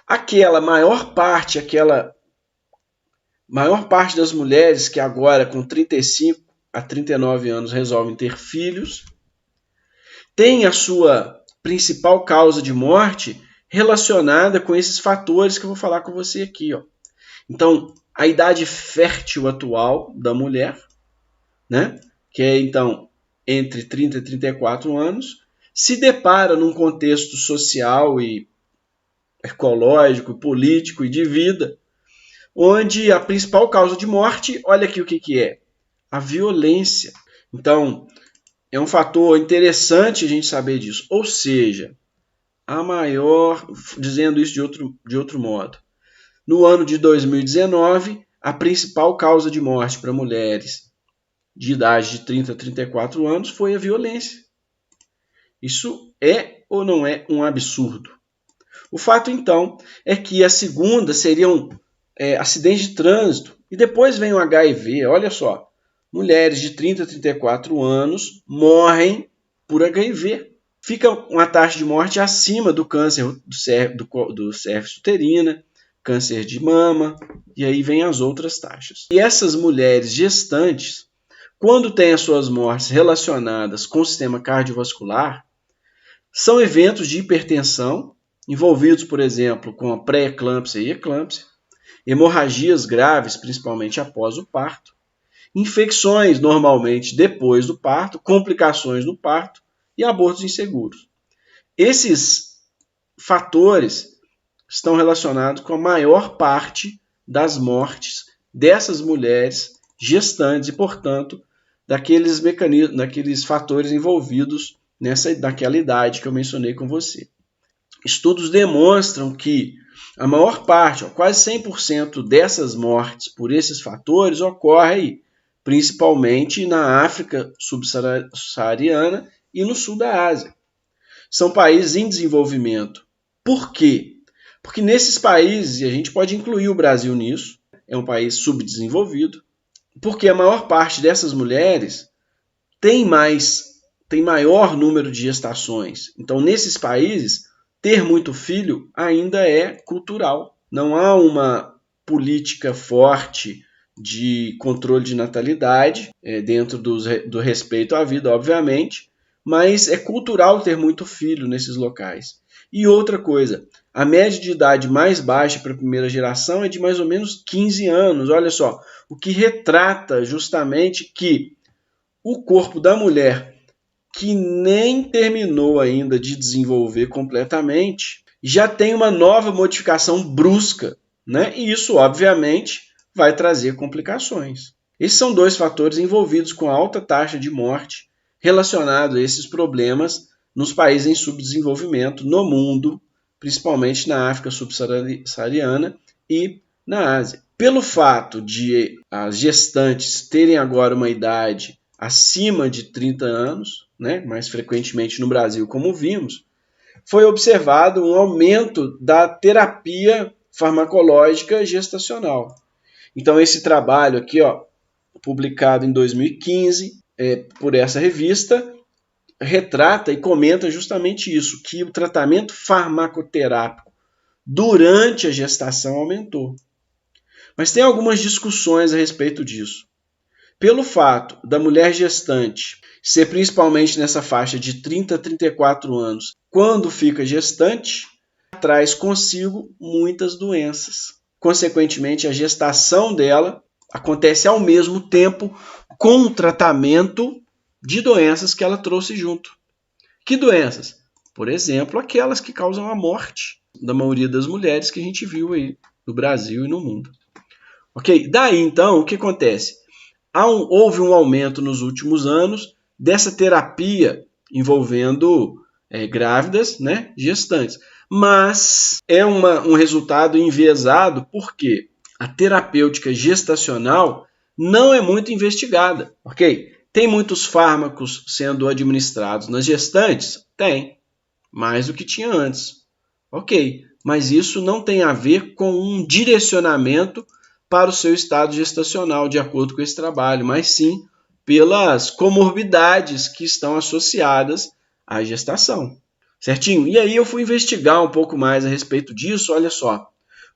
Maior parte das mulheres que agora com 35 a 39 anos resolvem ter filhos, tem a sua principal causa de morte relacionada com esses fatores que eu vou falar com você aqui. Ó. Então, a idade fértil atual da mulher, né, que é então entre 30 e 34 anos, se depara num contexto social e ecológico, político e de vida, onde a principal causa de morte, olha aqui o que é, a violência. Então, é um fator interessante a gente saber disso. Ou seja, dizendo isso de outro modo, no ano de 2019, a principal causa de morte para mulheres de idade de 30 a 34 anos foi a violência. Isso é ou não é um absurdo? O fato, então, é que a segunda seriam acidentes de trânsito e depois vem o HIV. Olha só, mulheres de 30 a 34 anos morrem por HIV. Fica uma taxa de morte acima do câncer do cérvix uterina, câncer de mama, e aí vem as outras taxas. E essas mulheres gestantes, quando têm as suas mortes relacionadas com o sistema cardiovascular, são eventos de hipertensão, envolvidos, por exemplo, com a pré-eclâmpsia e eclâmpsia, hemorragias graves, principalmente após o parto, infecções normalmente depois do parto, complicações no parto e abortos inseguros. Esses fatores estão relacionados com a maior parte das mortes dessas mulheres gestantes e, portanto, daqueles fatores envolvidos naquela idade que eu mencionei com você. Estudos demonstram que a maior parte, quase 100% dessas mortes por esses fatores ocorre principalmente na África subsaariana e no sul da Ásia. São países em desenvolvimento. Por quê? Porque nesses países, e a gente pode incluir o Brasil nisso, é um país subdesenvolvido, porque a maior parte dessas mulheres tem maior número de gestações. Então, nesses países, ter muito filho ainda é cultural. Não há uma política forte de controle de natalidade, dentro do respeito à vida, obviamente, mas é cultural ter muito filho nesses locais. E outra coisa, a média de idade mais baixa para a primeira geração é de mais ou menos 15 anos. Olha só, o que retrata justamente que o corpo da mulher, que nem terminou ainda de desenvolver completamente, já tem uma nova modificação brusca, né? E isso, obviamente, vai trazer complicações. Esses são dois fatores envolvidos com alta taxa de morte relacionados a esses problemas nos países em subdesenvolvimento no mundo, principalmente na África subsaariana e na Ásia. Pelo fato de as gestantes terem agora uma idade acima de 30 anos, né, mais frequentemente no Brasil, como vimos, foi observado um aumento da terapia farmacológica gestacional. Então, esse trabalho aqui, publicado em 2015 por essa revista, retrata e comenta justamente isso, que o tratamento farmacoterápico durante a gestação aumentou. Mas tem algumas discussões a respeito disso. Pelo fato da mulher gestante ser principalmente nessa faixa de 30 a 34 anos, quando fica gestante, traz consigo muitas doenças. Consequentemente, a gestação dela acontece ao mesmo tempo com o tratamento de doenças que ela trouxe junto. Que doenças? Por exemplo, aquelas que causam a morte da maioria das mulheres que a gente viu aí no Brasil e no mundo. Ok? Daí, então, o que acontece? Houve um aumento nos últimos anos dessa terapia envolvendo grávidas, né, gestantes. Mas é um resultado enviesado porque a terapêutica gestacional não é muito investigada, ok? Tem muitos fármacos sendo administrados nas gestantes? Tem, mais do que tinha antes. Ok, mas isso não tem a ver com um direcionamento para o seu estado gestacional, de acordo com esse trabalho, mas sim pelas comorbidades que estão associadas à gestação. Certinho? E aí eu fui investigar um pouco mais a respeito disso, olha só.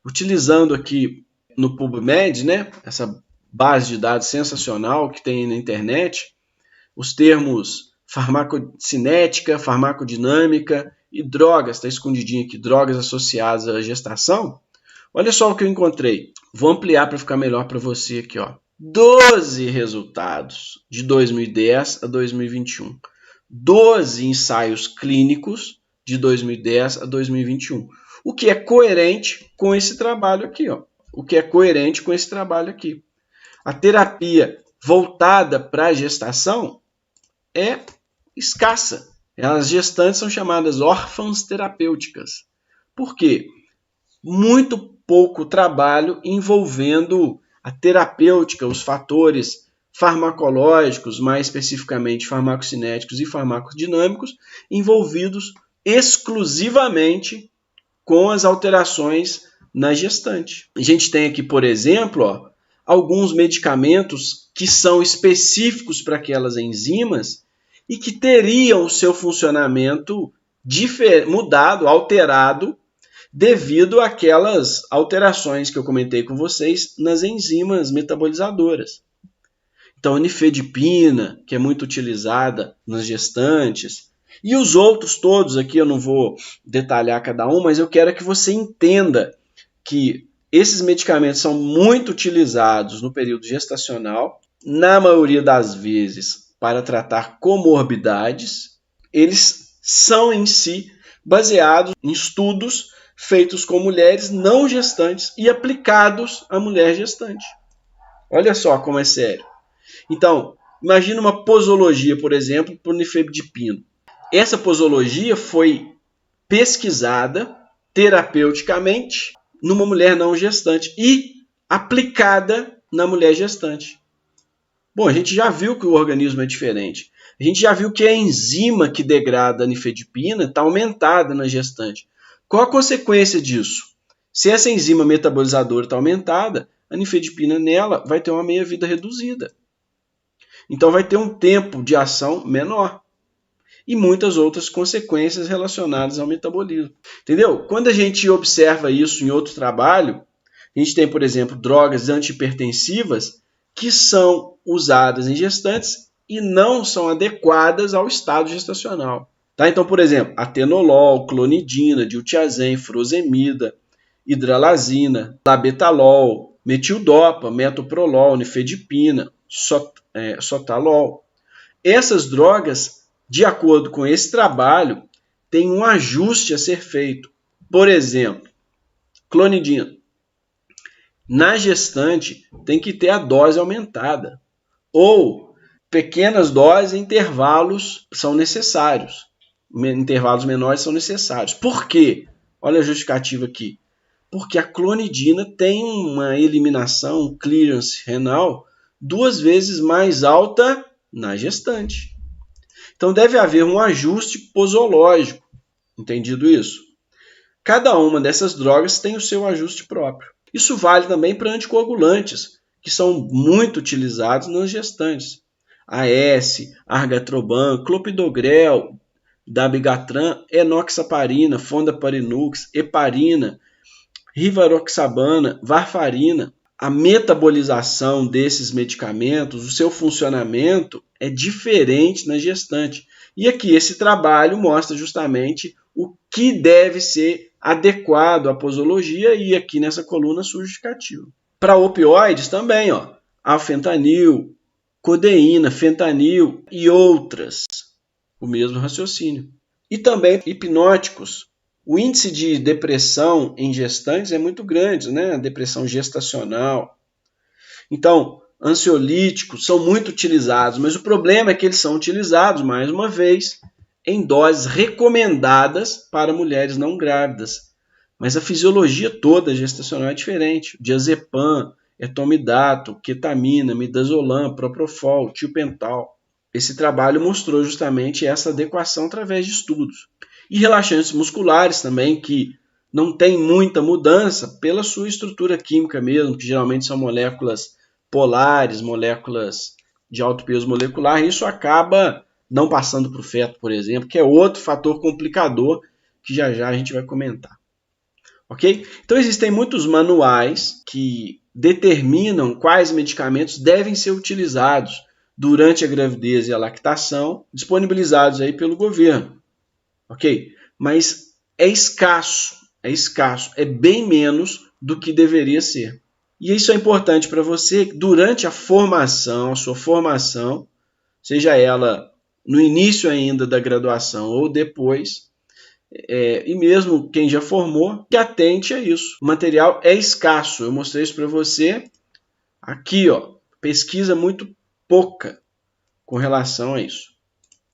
Utilizando aqui no PubMed, né, essa base de dados sensacional que tem na internet, os termos farmacocinética, farmacodinâmica e drogas, está escondidinho aqui, drogas associadas à gestação. Olha só o que eu encontrei. Vou ampliar para ficar melhor para você aqui, ó. 12 resultados de 2010 a 2021. 12 ensaios clínicos de 2010 a 2021. O que é coerente com esse trabalho aqui, ó. O que é coerente com esse trabalho aqui. A terapia voltada para a gestação é escassa. As gestantes são chamadas órfãs terapêuticas. Por quê? Muito pouco trabalho envolvendo a terapêutica, os fatores farmacológicos, mais especificamente farmacocinéticos e farmacodinâmicos, envolvidos exclusivamente com as alterações na gestante. A gente tem aqui, por exemplo, ó, alguns medicamentos que são específicos para aquelas enzimas e que teriam o seu funcionamento mudado, alterado, devido àquelas alterações que eu comentei com vocês nas enzimas metabolizadoras. Então, a nifedipina, que é muito utilizada nas gestantes, e os outros todos aqui, eu não vou detalhar cada um, mas eu quero que você entenda que esses medicamentos são muito utilizados no período gestacional, na maioria das vezes para tratar comorbidades. Eles são em si baseados em estudos feitos com mulheres não gestantes e aplicados à mulher gestante. Olha só como é sério. Então, imagina uma posologia, por exemplo, por nifedipina. Essa posologia foi pesquisada terapeuticamente numa mulher não gestante e aplicada na mulher gestante. Bom, a gente já viu que o organismo é diferente. A gente já viu que a enzima que degrada a nifedipina está aumentada na gestante. Qual a consequência disso? Se essa enzima metabolizadora está aumentada, a nifedipina nela vai ter uma meia-vida reduzida. Então vai ter um tempo de ação menor. E muitas outras consequências relacionadas ao metabolismo. Entendeu? Quando a gente observa isso em outro trabalho, a gente tem, por exemplo, drogas antihipertensivas que são usadas em gestantes e não são adequadas ao estado gestacional. Tá? Então, por exemplo, atenolol, clonidina, diltiazem, furosemida, hidralazina, labetalol, metildopa, metoprolol, nifedipina, sotalol. Essas drogas, de acordo com esse trabalho, têm um ajuste a ser feito. Por exemplo, clonidina. Na gestante, tem que ter a dose aumentada. Ou pequenas doses em intervalos são necessários. Intervalos menores são necessários. Por quê? Olha a justificativa aqui. Porque a clonidina tem uma eliminação, um clearance renal 2 vezes mais alta na gestante. Então deve haver um ajuste posológico. Entendido isso? Cada uma dessas drogas tem o seu ajuste próprio. Isso vale também para anticoagulantes, que são muito utilizados nas gestantes. AS, argatroban, clopidogrel, dabigatran, enoxaparina, fondaparinux, heparina, rivaroxabana, varfarina. A metabolização desses medicamentos, o seu funcionamento é diferente na gestante. E aqui esse trabalho mostra justamente o que deve ser adequado à posologia e aqui nessa coluna justificativa. Para opioides também, ó, alfentanil, codeína, fentanil e outras. O mesmo raciocínio. E também hipnóticos. O índice de depressão em gestantes é muito grande, né? A depressão gestacional. Então, ansiolíticos são muito utilizados, mas o problema é que eles são utilizados, mais uma vez, em doses recomendadas para mulheres não grávidas. Mas a fisiologia toda gestacional é diferente. Diazepam, etomidato, ketamina, midazolam, propofol, tiopental. Esse trabalho mostrou justamente essa adequação através de estudos. E relaxantes musculares também, que não tem muita mudança pela sua estrutura química mesmo, que geralmente são moléculas polares, moléculas de alto peso molecular, e isso acaba não passando para o feto, por exemplo, que é outro fator complicador que já já a gente vai comentar. Ok? Então existem muitos manuais que determinam quais medicamentos devem ser utilizados durante a gravidez e a lactação, disponibilizados aí pelo governo. Ok? Mas é escasso, é bem menos do que deveria ser. E isso é importante para você durante a formação, a sua formação, seja ela no início ainda da graduação ou depois, e mesmo quem já formou, que atente a isso. O material é escasso, eu mostrei isso para você aqui, ó, pesquisa muito pouca com relação a isso.